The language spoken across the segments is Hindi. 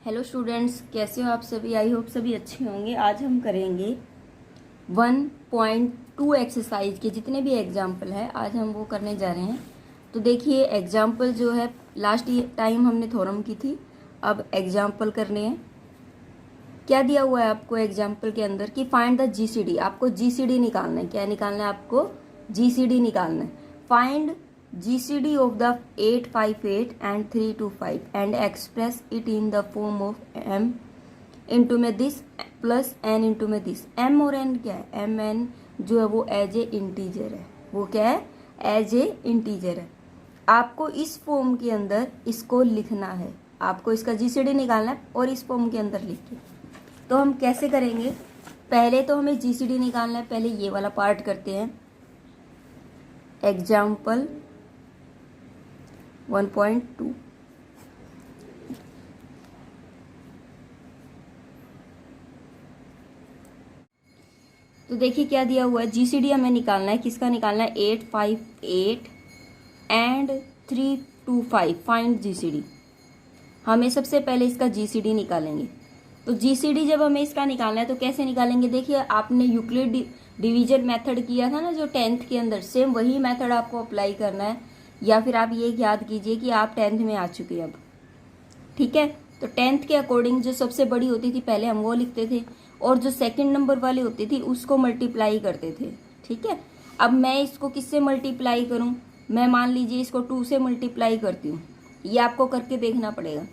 हेलो स्टूडेंट्स, कैसे हो आप सभी। आई होप सभी अच्छे होंगे। आज हम करेंगे 1.2 एक्सरसाइज के जितने भी एग्जाम्पल है आज हम वो करने जा रहे हैं। तो देखिए एग्जाम्पल जो है लास्ट टाइम हमने थ्योरम की थी, अब एग्जाम्पल करने हैं। क्या दिया हुआ है आपको एग्जाम्पल के अंदर कि फाइंड द जीसीडी। आपको जीसीडी निकालना है। क्या निकालना है आपको? जीसीडी निकालना है। Find GCD of the 858 and 325 and express it in the form of m into में this plus n into में this। m और n क्या है? m n जो है वो एज ए इंटीजर है। वो क्या है? एज ए इंटीजर है। आपको इस फॉर्म के अंदर इसको लिखना है। आपको इसका GCD निकालना है और इस फॉर्म के अंदर लिखिए। तो हम कैसे करेंगे? पहले तो हमें GCD निकालना है। पहले ये वाला पार्ट करते हैं। एग्जाम्पल 1.2। तो देखिए क्या दिया हुआ है। जीसीडी हमें निकालना है। किसका निकालना है? 858 एंड 325। Find GCD. हमें सबसे पहले इसका जीसीडी निकालेंगे। तो जीसीडी जब हमें इसका निकालना है तो कैसे निकालेंगे? देखिए आपने यूक्लिड डिवीजन मेथड किया था ना जो 10th के अंदर, सेम वही मेथड आपको अप्लाई करना है। या फिर आप ये याद कीजिए कि आप 10th में आ चुके हैं अब, ठीक है। तो 10th के अकॉर्डिंग जो सबसे बड़ी होती थी पहले हम वो लिखते थे और जो सेकंड नंबर वाली होती थी उसको मल्टीप्लाई करते थे, ठीक है। अब मैं इसको किससे मल्टीप्लाई करूं? मैं मान लीजिए इसको 2 से मल्टीप्लाई करती हूँ। ये आपको करके देखना पड़ेगा।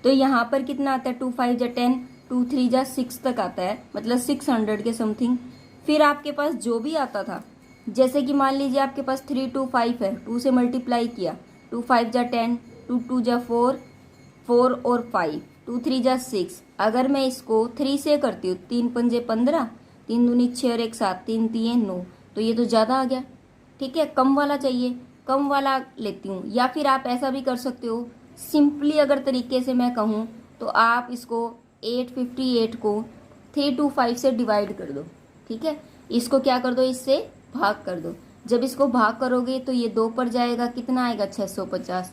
तो यहाँ पर कितना आता है? 2 5 जा 10, 2 3 जा 6 तक आता है, मतलब 600 के समथिंग। फिर आपके पास जो भी आता था, जैसे कि मान लीजिए आपके पास 3 2 5 है, 2 से मल्टीप्लाई किया, 2 5 जा 10, 2 2 जा 4, 4 और 5, 2 3 जा 6। अगर मैं इसको 3 से करती हूँ, 3 पंजे 15, 3 दूनी 6 और 1 7, 3 3 9, तो ये तो ज़्यादा आ गया, ठीक है। कम वाला चाहिए, कम वाला लेती हूँ। या फिर आप ऐसा भी कर सकते हो, सिंपली अगर तरीके से मैं कहूँ तो आप इसको 858 को 325 से डिवाइड कर दो, ठीक है। इसको क्या कर दो? इससे भाग कर दो। जब इसको भाग करोगे तो ये 2 पर जाएगा, कितना आएगा? 650।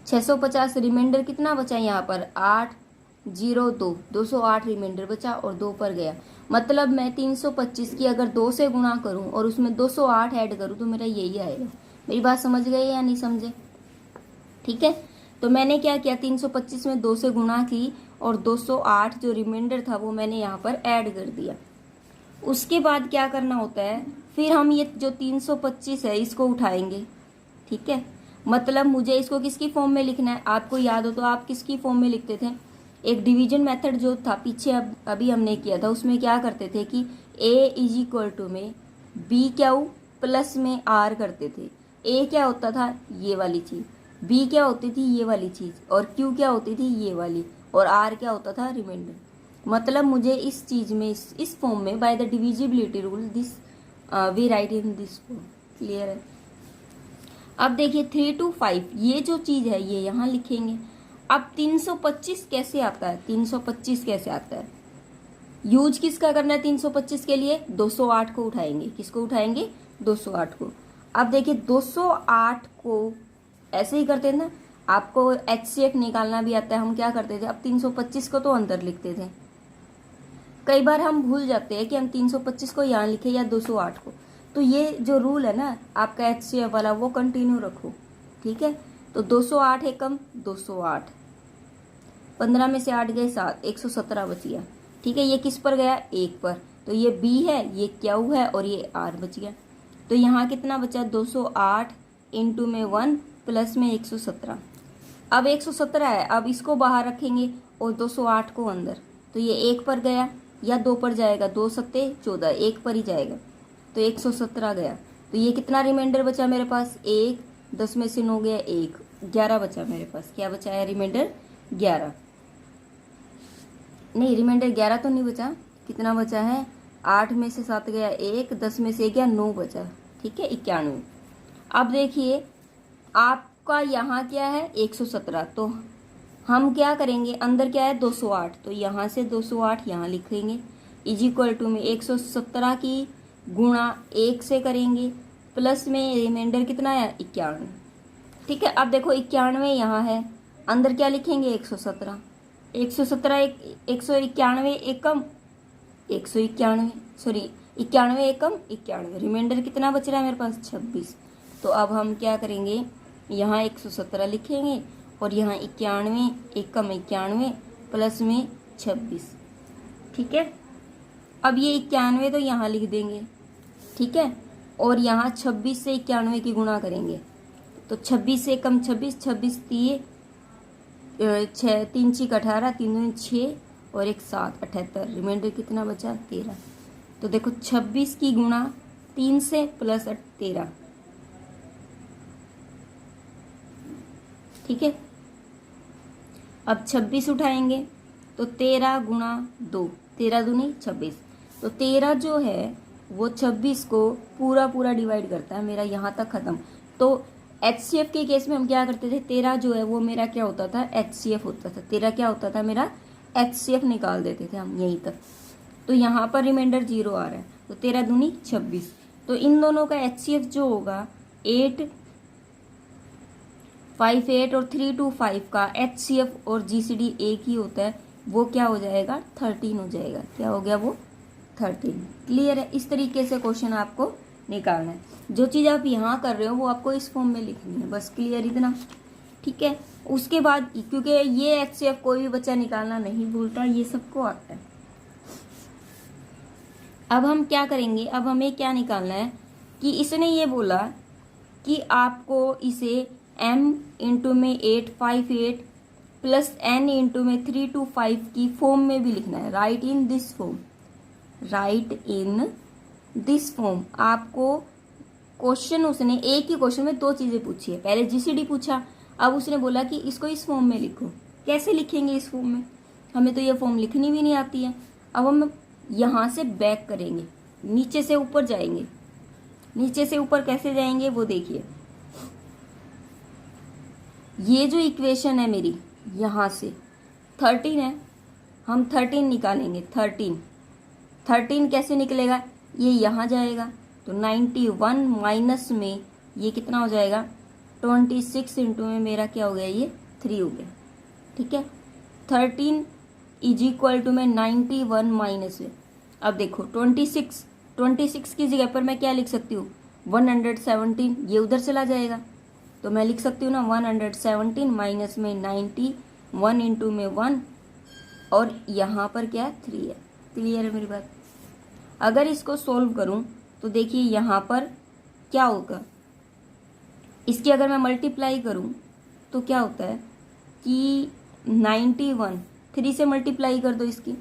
650 रिमाइंडर कितना बचा यहाँ पर? 8 0 2, 208 रिमाइंडर बचा और 2 पर गया। मतलब मैं 325 की अगर 2 से गुणा करूं और उसमें 208 ऐड करूं तो मेरा यही आएगा। मेरी बात समझ गए या नहीं समझे? ठीक है। तो मैंने क्या किया? 325 में 2 से गुणा की और 208 जो रिमाइंडर था वो मैंने यहाँ पर ऐड कर दिया। उसके बाद क्या करना होता है? फिर हम ये जो 325 है इसको उठाएंगे, ठीक है। मतलब मुझे इसको किसकी फॉर्म में लिखना है? आपको याद हो तो आप किसकी फॉर्म में लिखते थे? एक डिवीजन मेथड जो था पीछे अभी हमने किया था, उसमें क्या करते थे कि a इज इक्वल टू में बी क्यू प्लस में आर करते थे। a क्या होता था? ये वाली चीज। b क्या होती थी? ये वाली चीज। और q क्या होती थी? ये वाली। और r क्या होता था? रिमाइंडर। मतलब मुझे इस चीज में इस फॉर्म में by the divisibility rule this we write in this form. Clear है? अब देखिए 3 2 5 ये जो चीज है ये यहाँ लिखेंगे। अब 325 कैसे आता है? 325 कैसे आता है? यूज किसका करना है 325 के लिए? 208 को उठाएंगे। किसको उठाएंगे? 208 को। अब देखिए 208 को ऐसे ही करते थे ना। आपको HCF निकालना भी आता है। हम क्या करते थे? अब 325 को तो अंदर लिखते थे। कई बार हम भूल जाते हैं कि हम 325 को यहाँ लिखे या 208 को। तो ये जो रूल है ना आपका HCF वाला वो कंटिन्यू रखो, ठीक है। तो 208 है कम, 208, 15 में से 8 गए 7, 117 बच गया, ठीक है। ये किस पर गया? 1 पर। तो ये B है, ये Q है और ये R बच गया। तो यहाँ कितना बचा? 208 इंटू में 1 प्लस में 117। अब 117 है, अब इसको बाहर रखेंगे और 208 को अंदर। तो ये 1 पर गया या 2 पर जाएगा? 2 सत्ते 14, 1 पर ही जाएगा। तो 117 गया। तो ये कितना रिमाइंडर बचा मेरे पास? 1, 10 में से 9 गया 1, 11 बचा मेरे पास। क्या बचा है? रिमाइंडर 11। नहीं, रिमाइंडर 11 तो नहीं बचा। कितना बचा है? 8 में से 7 गया 1, 10 में से गया 9 बचा, ठीक है, 91। अब देखिए आपका यहाँ क्या है? 117। तो हम क्या करेंगे? अंदर क्या है? 208। तो यहाँ से 208 यहाँ लिखेंगे इज इक्वल टू में 117 की गुणा 1 से करेंगे प्लस में रिमाइंडर कितना है? 91, ठीक है। अब देखो 91 यहाँ है, अंदर क्या लिखेंगे? 117। 117 191 एकम 191, सॉरी 91 एकम 91, रिमाइंडर कितना बच रहा है मेरे पास 26। तो अब हम क्या करेंगे, यहाँ 117 लिखेंगे और यहाँ 91 एकम 91 प्लस में 26। ठीक है, अब ये 91 तो यहाँ लिख देंगे, ठीक है, और यहाँ 26 से 91 की गुणा करेंगे। तो 26 से कम 26, 26 दिए 6, 3 6 18, 3 दूनी 6 और 1 7, 78, रिमाइंडर कितना बचा 13। तो देखो 26 की गुणा 3 से प्लस 13, ठीक है। अब 26 उठाएंगे तो 13 गुणा 2, 13 दूनी 26। तो 13 जो है वो 26 को पूरा पूरा डिवाइड करता है मेरा, यहाँ तक खत्म। तो HCF के केस में हम क्या करते थे, 13 जो है वो मेरा क्या होता था HCF होता था, 13 क्या होता था मेरा HCF निकाल देते थे हम यहीं तक। तो यहाँ पर रिमाइंडर 0 आ रहा है, तो 13 दूनी 26। तो इन दोनों का HCF जो होगा 8 5 8 और 3 2 5 का HCF और GCD एक ही होता है, वो क्या हो जाएगा 13 हो जाएगा। क्या हो गया वो 13। क्लियर है, इस तरीके से क्वेश्चन आपको निकालना है। जो चीज़ आप यहाँ कर रहे हो वो आपको इस फॉर्म में लिखनी है, बस क्लियर इतना, ठीक है। उसके बाद क्योंकि ये HCF कोई भी बच्चा निकालना नहीं भूलता, ये सबको आता है। अब हम क्या करेंगे, अब हमें क्या निकालना है कि इसने ये बोला कि आपको इसे m इंटू में 858 प्लस n इंटू में 325 की फॉर्म में भी लिखना है। Right in this form, right in this form. आपको क्वेश्चन उसने एक ही क्वेश्चन में दो चीजें पूछी है, पहले GCD पूछा, अब उसने बोला कि इसको इस फॉर्म में लिखो। कैसे लिखेंगे इस फॉर्म में, हमें तो ये फॉर्म लिखनी भी नहीं आती है। अब हम यहाँ से बैक करेंगे, नीचे से ऊपर जाएंगे। नीचे से ऊपर कैसे जाएंगे वो देखिए, ये जो इक्वेशन है मेरी यहाँ से 13 है, हम 13 निकालेंगे। 13 कैसे निकलेगा, ये यहाँ जाएगा तो 91 माइनस में ये कितना हो जाएगा 26 इंटू में मेरा क्या हो गया ये 3 हो गया, ठीक है। 13 इज इक्वल टू में 91 माइनस में, अब देखो 26 की जगह पर मैं क्या लिख सकती हूँ 117, ये उधर चला जाएगा तो मैं लिख सकती हूँ ना 117 माइनस में 91 इंटू में 1 और यहाँ पर क्या 3 है। क्लियर है मेरी बात। अगर इसको सोल्व करूँ तो देखिए यहाँ पर क्या होगा, इसकी अगर मैं मल्टीप्लाई करूँ तो क्या होता है कि 91 3 से मल्टीप्लाई कर दो इसकी,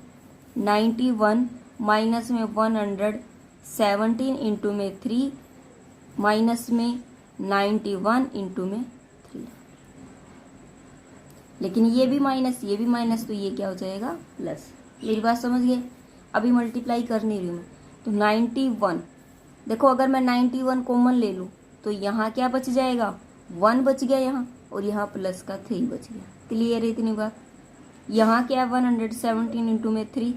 91 माइनस में 117 इंटू में 3 माइनस में 91 इंटू में 3, लेकिन ये भी माइनस तो ये क्या हो जाएगा प्लस। मेरी बात समझ गए, अभी मल्टीप्लाई कर नहीं रही हूँ मैं। तो 91 देखो, अगर मैं 91 कॉमन ले लूँ तो यहाँ क्या बच जाएगा 1 बच गया यहाँ, और यहाँ प्लस का 3 बच गया। क्लियर है इतनी बात। यहाँ क्या 117 इंटू में 3,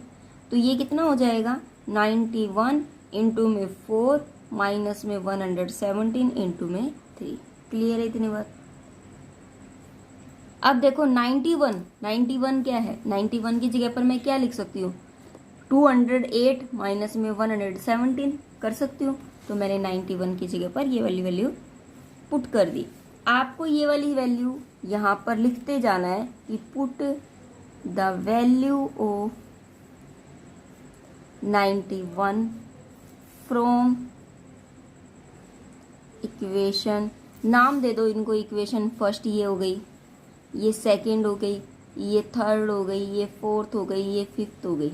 तो ये कितना हो जाएगा 91 इंटू में 4 माइनस में 117 इंटू में 3। क्लियर है इतनी बात। अब देखो 91 क्या है, 91 की जगह पर मैं क्या लिख सकती हूँ 208 माइनस में 117 कर सकती हूँ। तो मैंने 91 की जगह पर ये वाली वैल्यू पुट कर दी। आपको ये वाली वैल्यू यहाँ पर लिखते जाना है कि put the value of 91 from equation, नाम दे दो इनको, इक्वेशन फर्स्ट ये हो गई, ये सेकंड हो गई, ये थर्ड हो गई, ये फोर्थ हो गई, ये फिफ्थ हो गई,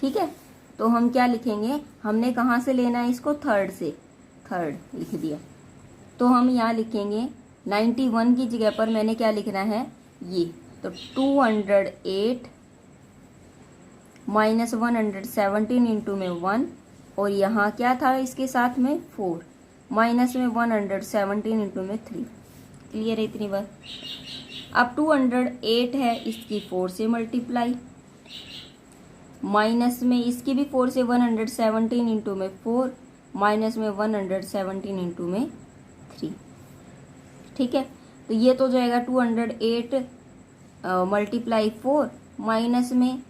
ठीक है। तो हम क्या लिखेंगे, हमने कहाँ से लेना है इसको, थर्ड से, थर्ड लिख दिया। तो हम यहाँ लिखेंगे 91 की जगह पर मैंने क्या लिखना है ये, तो 208 माइनस 117 इंटू में 1, और यहाँ क्या था इसके साथ में 4 माइनस में 117 इंटू में 3। क्लियर है इतनी बात। अब 208 है, इसकी 4 से मल्टीप्लाई, माइनस में इसकी भी 4 से 117 इंटू में 4 माइनस में 117 इंटू में 3, ठीक है। तो ये तो जाएगा 208 मल्टीप्लाई 4 माइनस में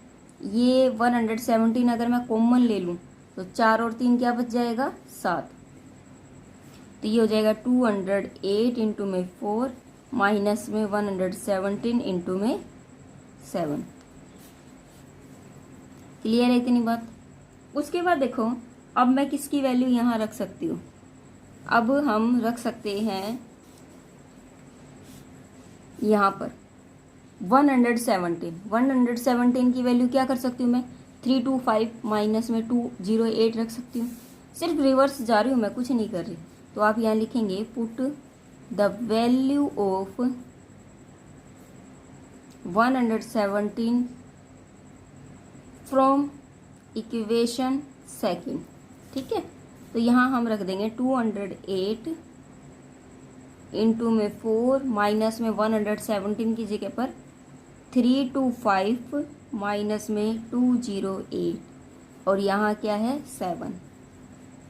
ये 117 अगर मैं कॉमन ले लूँ तो 4 और 3 क्या बच जाएगा 7। तो ये हो जाएगा 208 इंटू में 4 माइनस में 117 इंटू में 7। क्लियर है इतनी बात। उसके बाद देखो अब मैं किसकी वैल्यू यहाँ रख सकती हूँ। अब हम रख सकते हैं यहाँ पर 117 की वैल्यू क्या कर सकती हूँ मैं 325 माइनस में 208 रख सकती हूँ। सिर्फ रिवर्स जा रही हूँ मैं, कुछ नहीं कर रही। तो आप यहाँ लिखेंगे put the value of 117 from equation second. ठीक है, तो यहाँ हम रख देंगे 208 इंटू में 4 माइनस में 117 की जगह पर 325 माइनस में 208 और यहाँ क्या है 7।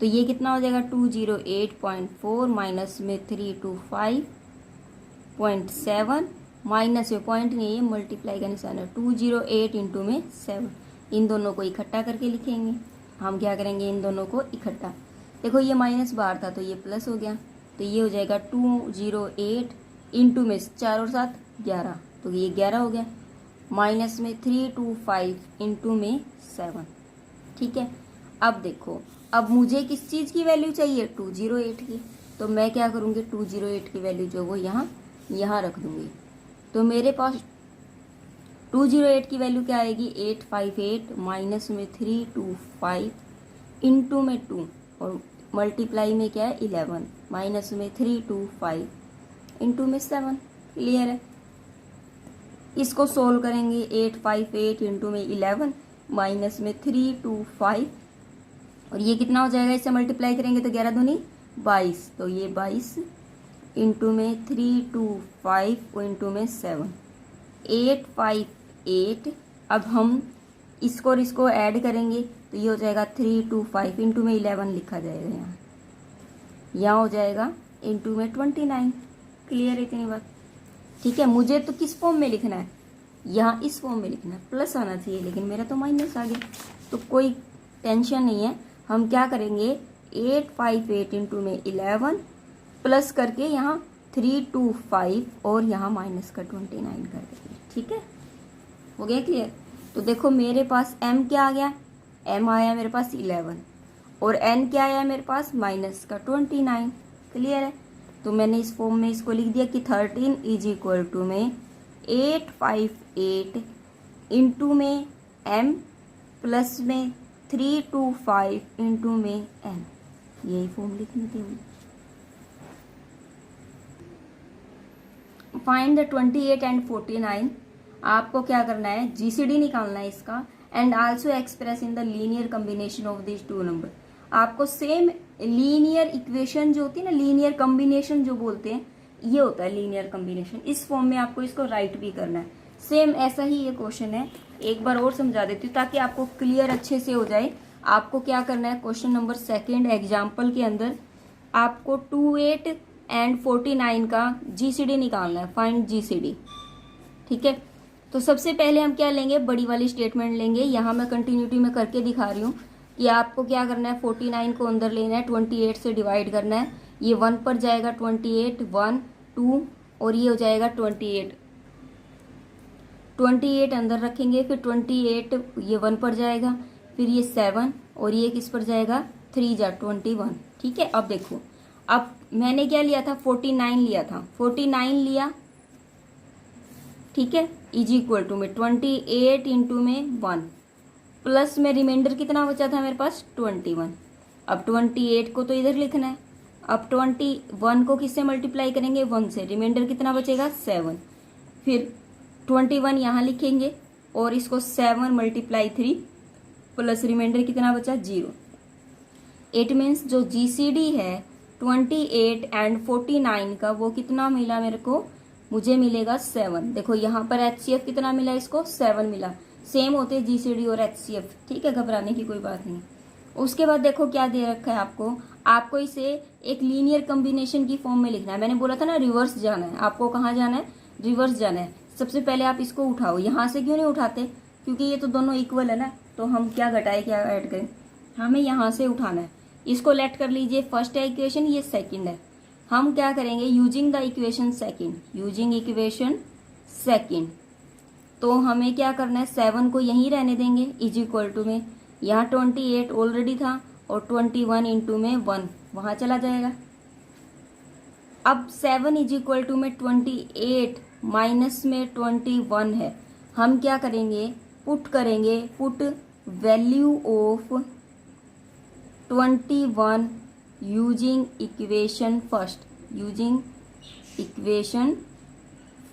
तो ये कितना हो जाएगा 208.4 माइनस में 325.7 माइनस में पॉइंट नहीं, ये मल्टीप्लाई का निशान है 208 इंटू में 7। इन दोनों को इकट्ठा करके लिखेंगे। हम क्या करेंगे इन दोनों को इकट्ठा। देखो ये माइनस बाहर था तो ये प्लस हो गया। तो ये हो जाएगा 208 इंटू में 4 और 7 11, तो ये 11 हो गया माइनस में 325 इंटू में 7। ठीक है, अब देखो अब मुझे किस चीज़ की वैल्यू चाहिए 208 की। तो मैं क्या करूँगी 208 की वैल्यू जो वो यहाँ रख दूँगी। तो मेरे पास 208 की वैल्यू क्या आएगी 858 माइनस में 325 इंटू में 2 और मल्टीप्लाई में क्या है 11 माइनस में 325 इंटू में 7। क्लियर है। इसको सोल्व करेंगे 858 इंटू में 11 माइनस में 325 और ये कितना हो जाएगा, इससे मल्टीप्लाई करेंगे तो 11 दूनी 22, तो ये 22 इंटू में 325 इंटू में 7 858। अब हम इसको और इसको ऐड करेंगे तो ये हो जाएगा 325 इंटू में 11 लिखा जाएगा यहाँ हो जाएगा इंटू में 29। क्लियर है इतनी बात। ठीक है, मुझे तो किस फॉर्म में लिखना है यहाँ इस फॉर्म में लिखना है, प्लस आना चाहिए लेकिन मेरा तो माइनस आ गया। तो कोई टेंशन नहीं है, हम क्या करेंगे 858 इंटू में 11 प्लस करके यहाँ 325 और यहाँ माइनस का 29 कर देंगे। ठीक है, हो गया क्लियर। तो देखो मेरे पास m क्या आ गया, m आया मेरे पास 11 और n क्या आया मेरे पास माइनस का 29। क्लियर है। तो मैंने इस फॉर्म में इसको लिख दिया कि 13 इज इक्वल टू में 858 इंटू में m प्लस में 325 इंटू में n। यही फॉर्म लिखनी थी। Find the 28 and 49। आपको क्या करना है जीसीडी निकालना है इसका and also express in the linear combination of this two number. आपको सेम लीनियर इक्वेशन जो होती है ना, लीनियर कम्बिनेशन जो बोलते हैं, ये होता है लीनियर कम्बिनेशन। इस फॉर्म में आपको इसको राइट भी करना है। सेम ऐसा ही ये क्वेश्चन है, एक बार और समझा देती हूँ ताकि आपको क्लियर अच्छे से हो जाए। आपको क्या करना है क्वेश्चन नंबर 2 एग्जाम्पल के अंदर आपको 28 एंड 49 का जीसीडी निकालना है, फाइंड जीसीडी। ठीक है, तो सबसे पहले हम क्या लेंगे बड़ी वाली स्टेटमेंट लेंगे। यहाँ मैं कंटिन्यूटी में करके दिखा रही हूँ कि आपको क्या करना है 49 को अंदर लेना है, 28 से डिवाइड करना है। ये 1 पर जाएगा 28 1 2 और ये हो जाएगा 28 अंदर रखेंगे, फिर 28 ये 1 पर जाएगा, फिर ये 7 और ये किस पर जाएगा 3 जा 21। ठीक है, अब देखो अब मैंने क्या लिया था 49 लिया था, 49 लिया। ठीक है, इज इक्वल टू में 28 इंटू में 1 प्लस में रिमाइंडर कितना बचा था मेरे पास 21। अब 28 को तो इधर लिखना है। अब 21 को किससे मल्टीप्लाई करेंगे 1 से, रिमाइंडर कितना बचेगा 7। फिर 21 यहाँ लिखेंगे और इसको 7 मल्टीप्लाई 3 प्लस रिमाइंडर कितना बचा 0। इट मीन्स जो जीसीडी है 28 एंड 49 का वो कितना मिला मेरे को, मुझे मिलेगा 7। देखो यहाँ पर एचसीएफ कितना मिला, इसको 7 मिला। सेम होते हैं जीसीडी और एचसीएफ। ठीक है, घबराने की कोई बात नहीं। उसके बाद देखो क्या दे रखा है आपको इसे एक लीनियर कॉम्बिनेशन की फॉर्म में लिखना है। मैंने बोला था ना रिवर्स जाना है, आपको कहाँ जाना है रिवर्स जाना है। सबसे पहले आप इसको उठाओ। यहाँ से क्यों नहीं उठाते, क्योंकि ये तो दोनों इक्वल है ना, तो हम क्या घटाए क्या ऐड करें, हमें यहाँ से उठाना है। इसको लेट कर लीजिए, फर्स्ट है इक्वेशन, ये सेकंड है। हम क्या करेंगे, using the equation second, using equation second, तो हमें क्या करना है, 7 को यहीं रहने देंगे इज इक्वल टू में, यहाँ 28 ऑलरेडी था और 21 इंटू में 1 वहाँ चला जाएगा। अब 7 इज इक्वल टू में 28 माइनस में 21 है, हम क्या करेंगे, पुट करेंगे, put value of 21 using equation first, using equation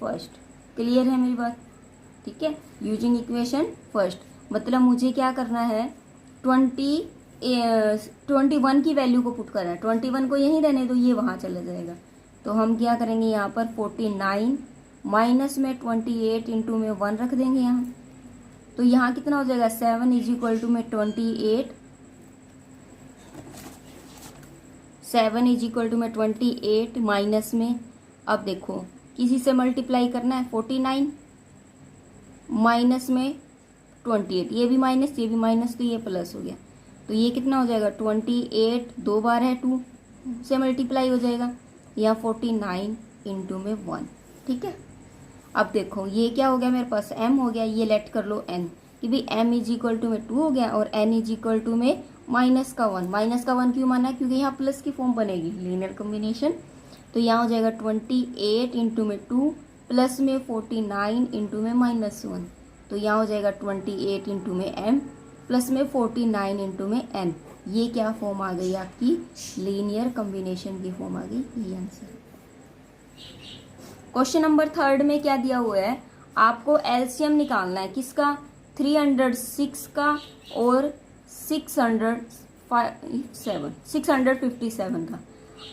first. Clear है मेरी बात, ठीक है। यूजिंग इक्वेशन फर्स्ट मतलब मुझे क्या करना है, 21 की वैल्यू को पुट करना है, 21 को यहीं रहने दो, ये वहाँ चला जाएगा। तो हम क्या करेंगे, यहाँ पर 49 माइनस में 28 इंटू में 1 रख देंगे यहाँ, तो यहाँ कितना हो जाएगा, 7 इज इक्वल टू में 28, 7 इज इक्वल टू में 28 माइनस में, अब देखो किसी से मल्टीप्लाई करना है, 49 माइनस में 28, ये भी माइनस ये भी माइनस, तो ये प्लस हो गया, तो ये कितना हो जाएगा, 28 दो बार है 2 से मल्टीप्लाई हो जाएगा, या 49 इंटू में 1, ठीक है। अब देखो ये क्या हो गया मेरे पास, m हो गया, ये लेट कर लो n, कि भाई m इज इक्वल टू में 2 हो गया और n इज इक्वल टू में माइनस का 1 क्यों माना है, क्योंकि यहाँ प्लस की फॉर्म बनेगी, लीनियर कॉम्बिनेशन। तो यहाँ हो जाएगा 28 इंटू में 2 प्लस में 49 इंटू में -1, तो यहाँ हो जाएगा 28 इंटू में m प्लस में 49 इंटू में n। ये क्या फॉर्म आ गई आपकी, लीनियर कॉम्बिनेशन की फॉर्म आ गई, ये आंसर। क्वेश्चन नंबर 3 में क्या दिया हुआ है, आपको एलसीएम निकालना है किसका, 306 का और 657 का।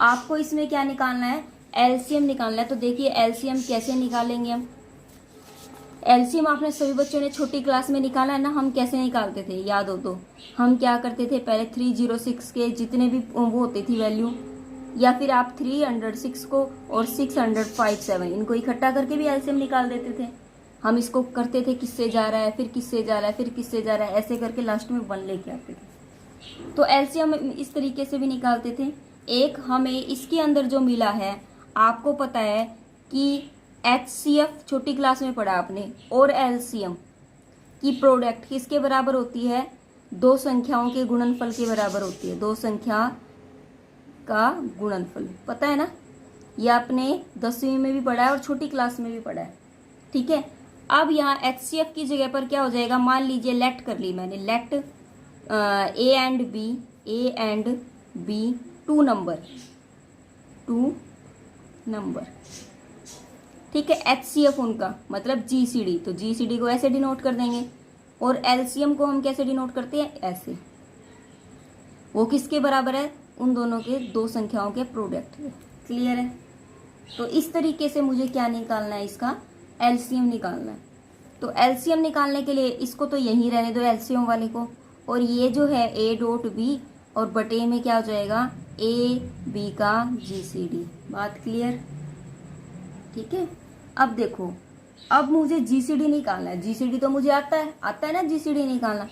आपको इसमें क्या निकालना है, एलसीएम निकालना है। तो देखिए एलसीएम कैसे निकालेंगे हम, एलसीएम आपने सभी बच्चों ने छोटी क्लास में निकाला है ना, हम कैसे निकालते थे याद हो तो, हम क्या करते थे, पहले 306 के जितने भी वो होती थी वैल्यू, या फिर आप 306 को और 657 इनको इकट्ठा करके भी एलसीएम निकाल देते थे। हम इसको करते थे किससे जा रहा है, फिर किससे जा रहा है, फिर किससे जा रहा है, ऐसे करके लास्ट में 1 लेके आते थे। तो एलसीएम इस तरीके से भी निकालते थे। एक हमें इसके अंदर जो मिला है, आपको पता है कि HCF छोटी क्लास में पढ़ा आपने, और एलसीएम की प्रोडक्ट किसके बराबर होती है, दो संख्याओं के गुणनफल के बराबर होती है, दो संख्या का गुणनफल, पता है ना, ये आपने 10वीं में भी पढ़ा है और छोटी क्लास में भी पढ़ा है, ठीक है। अब यहाँ HCF की जगह पर क्या हो जाएगा, मान लीजिए लेट कर ली मैंने, लेट A एंड B 2 नंबर, ठीक है। HCF उनका मतलब GCD, तो GCD को ऐसे डिनोट कर देंगे, और LCM को हम कैसे डिनोट करते हैं, ऐसे। वो किसके बराबर है, उन दोनों के दो संख्याओं के प्रोडक्ट। क्लियर है। तो इस तरीके से मुझे क्या निकालना है, इसका एलसीएम निकालना है। तो एलसीएम निकालने के लिए इसको तो यहीं रहने दो एलसीएम वाले को, और ये जो है a डॉट बी, और बटे में क्या हो जाएगा a b का GCD। बात क्लियर, ठीक है। अब देखो, अब मुझे GCD निकालना है। GCD तो मुझे आता है ना GCD निकालना।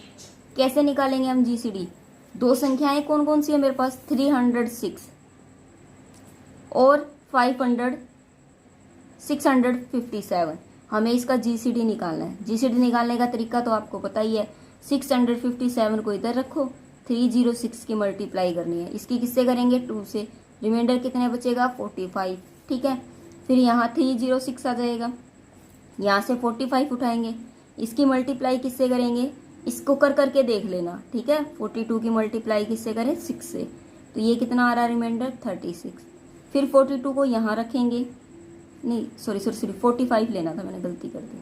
कैसे निकालेंगे हम GCD, दो संख्याएं कौन कौन सी है मेरे पास, 306 और 657। हमें इसका GCD निकालना है। GCD निकालने का तरीका तो आपको पता ही है, 657 को इधर रखो, 306 की मल्टीप्लाई करनी है, इसकी किससे करेंगे 2 से, रिमाइंडर कितने बचेगा 45, ठीक है। फिर यहाँ 306 आ जाएगा, यहाँ से 45 उठाएंगे, इसकी मल्टीप्लाई किससे करेंगे, इसको कर करके देख लेना, ठीक है। 42 की मल्टीप्लाई किससे करें 6 से, तो ये कितना आ रहा है रिमाइंडर 36। फिर 42 को यहाँ रखेंगे, नहीं सॉरी 45 लेना था, मैंने गलती कर दी।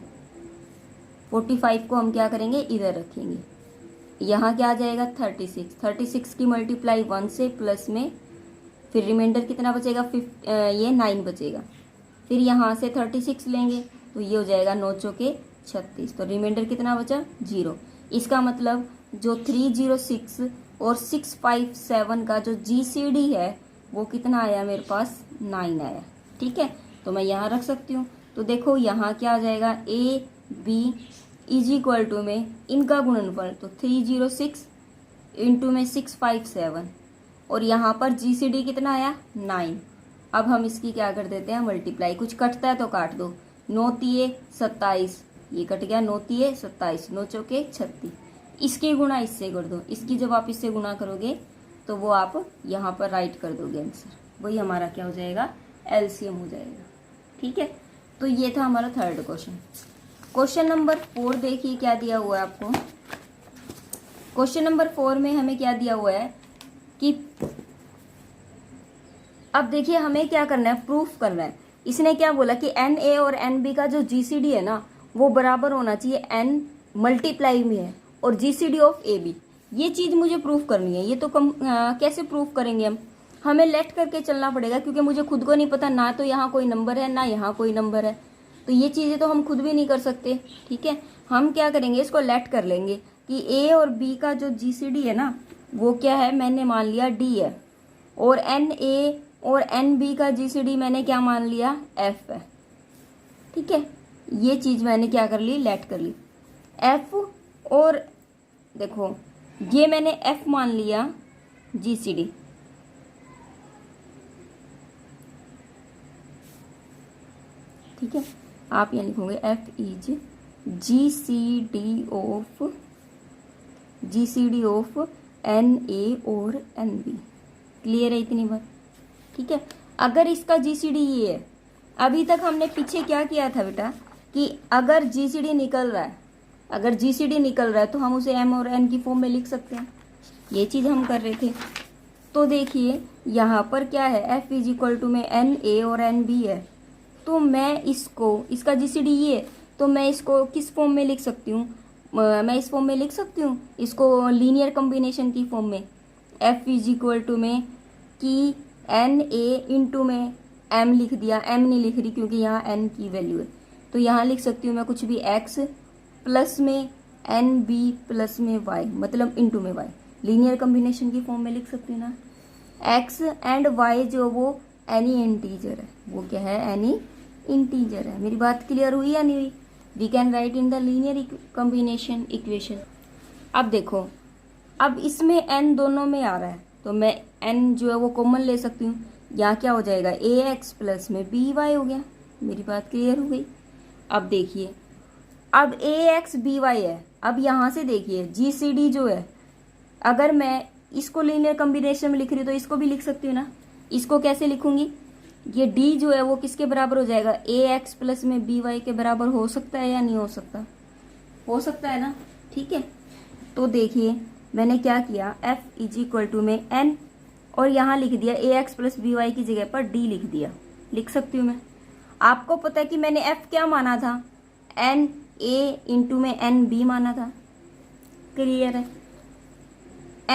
45 को हम क्या करेंगे इधर रखेंगे, यहाँ क्या आ जाएगा 36 की मल्टीप्लाई 1 से प्लस में, फिर रिमाइंडर कितना बचेगा ये 9 बचेगा। फिर यहाँ से 36 लेंगे तो ये हो जाएगा 9 चौके 36, तो रिमाइंडर कितना बचा 0। इसका मतलब जो 306 और 657 का जो GCD है वो कितना आया मेरे पास 9 आया, ठीक है। तो मैं यहाँ रख सकती हूँ। तो तो देखो यहाँ क्या आ जाएगा, A B is equal to में इनका गुणनफल, तो 306 इंटू में 657, और यहाँ पर GCD कितना आया 9। अब हम इसकी क्या कर देते हैं मल्टीप्लाई, कुछ कटता है तो काट दो, 9 तिये 27, ये कट गया, 9 तिये 27, 9 चौके 36, इसके गुणा इससे कर दो, इसकी जब आप इससे गुणा करोगे तो वो आप यहाँ पर राइट कर दोगे आंसर, वही हमारा क्या हो जाएगा LCM हो जाएगा। ठीक है, तो ये था हमारा थर्ड क्वेश्चन। क्वेश्चन नंबर 4 देखिए क्या दिया हुआ है आपको। क्वेश्चन नंबर 4 में हमें क्या दिया हुआ है कि अब देखिए हमें क्या करना है, प्रूफ करना है। इसने क्या बोला कि NA और NB का जो GCD है ना वो बराबर होना चाहिए N मल्टीप्लाई में है और GCD ऑफ AB, ये चीज मुझे प्रूफ करनी है। ये तो कैसे प्रूफ करेंगे हम, हमें लेट करके चलना पड़ेगा, क्योंकि मुझे खुद को नहीं पता, ना तो यहाँ कोई नंबर है ना यहाँ कोई नंबर है, तो ये चीजें तो हम खुद भी नहीं कर सकते। ठीक है, हम क्या करेंगे, इसको लेट कर लेंगे कि A और B का जो GCD है ना वो क्या है, मैंने मान लिया D है, और NA और NB का GCD मैंने क्या मान लिया F है। ठीक है, ये चीज मैंने क्या कर ली, लेट कर ली। F और देखो ये मैंने F मान लिया GCD, ठीक है, आप यहाँ लिखोगे F is GCD of NA और NB। क्लियर है इतनी बात। ठीक है, अगर इसका GCD ये है, अभी तक हमने पीछे क्या किया था बेटा कि अगर GCD निकल रहा है, अगर GCD निकल रहा है तो हम उसे M और N की फॉर्म में लिख सकते हैं, ये चीज हम कर रहे थे। तो देखिए यहाँ पर क्या है, F इज इक्वल टू में NA और NB है, तो मैं इसको, इसका GCD ये, तो मैं इसको किस फॉर्म में लिख सकती हूँ, मैं इस फॉर्म में लिख सकती हूँ इसको लीनियर कॉम्बिनेशन की फॉर्म में। F इज इक्वल टू में कि NA इंटू में M लिख दिया, M नहीं लिख रही क्योंकि यहाँ N की वैल्यू है, तो यहाँ लिख सकती हूँ मैं कुछ भी X प्लस में NB प्लस में Y, मतलब इंटू में Y, लीनियर कॉम्बिनेशन की फॉर्म में लिख सकती हूँ ना। X एंड Y जो वो एनी इंटीजर है, वो क्या है एनी इंटीजर है। मेरी बात क्लियर हुई या नहीं हुई? We can write in the linear combination equation. अब देखो, अब इसमें n दोनों में आ रहा है तो मैं n जो है वो कॉमन ले सकती हूँ, यहाँ क्या हो जाएगा ax प्लस में by हो गया। मेरी बात क्लियर हो गई। अब देखिए, अब ax by है, अब यहाँ से देखिए GCD जो है, अगर मैं इसको लीनियर कॉम्बिनेशन में लिख रही हूँ तो इसको भी लिख सकती हूँ ना। इसको कैसे लिखूंगी, ये D जो है वो किसके बराबर हो जाएगा, ax प्लस में by के बराबर हो सकता है या नहीं हो सकता, हो सकता है ना। ठीक है, तो देखिए मैंने क्या किया, F इज इक्वल टू में n और यहाँ लिख दिया ax प्लस by की जगह पर D लिख दिया, लिख सकती हूँ मैं। आपको पता है कि मैंने F क्या माना था, n a इंटू में n b माना था। क्लियर है।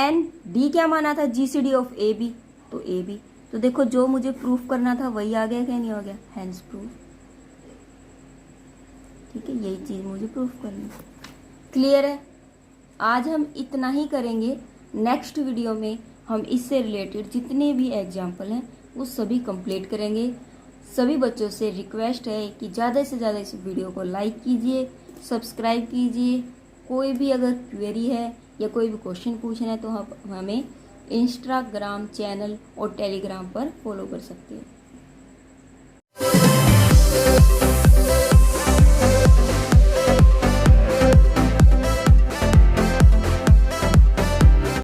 n d क्या माना था, GCD ऑफ AB, तो AB। तो देखो जो मुझे प्रूफ करना था वही आ गया, क्या नहीं हो गया, हैंस प्रूफ। ठीक है, यही चीज मुझे प्रूफ करनी है। क्लियर है। आज हम इतना ही करेंगे, नेक्स्ट वीडियो में हम इससे रिलेटेड जितने भी एग्जाम्पल हैं वो सभी कंप्लीट करेंगे। सभी बच्चों से रिक्वेस्ट है कि ज़्यादा से ज़्यादा इस वीडियो को लाइक कीजिए, सब्सक्राइब कीजिए। कोई भी अगर क्वेरी है या कोई भी क्वेश्चन पूछना है तो आप हमें इंस्टाग्राम चैनल और टेलीग्राम पर फॉलो कर सकते हैं।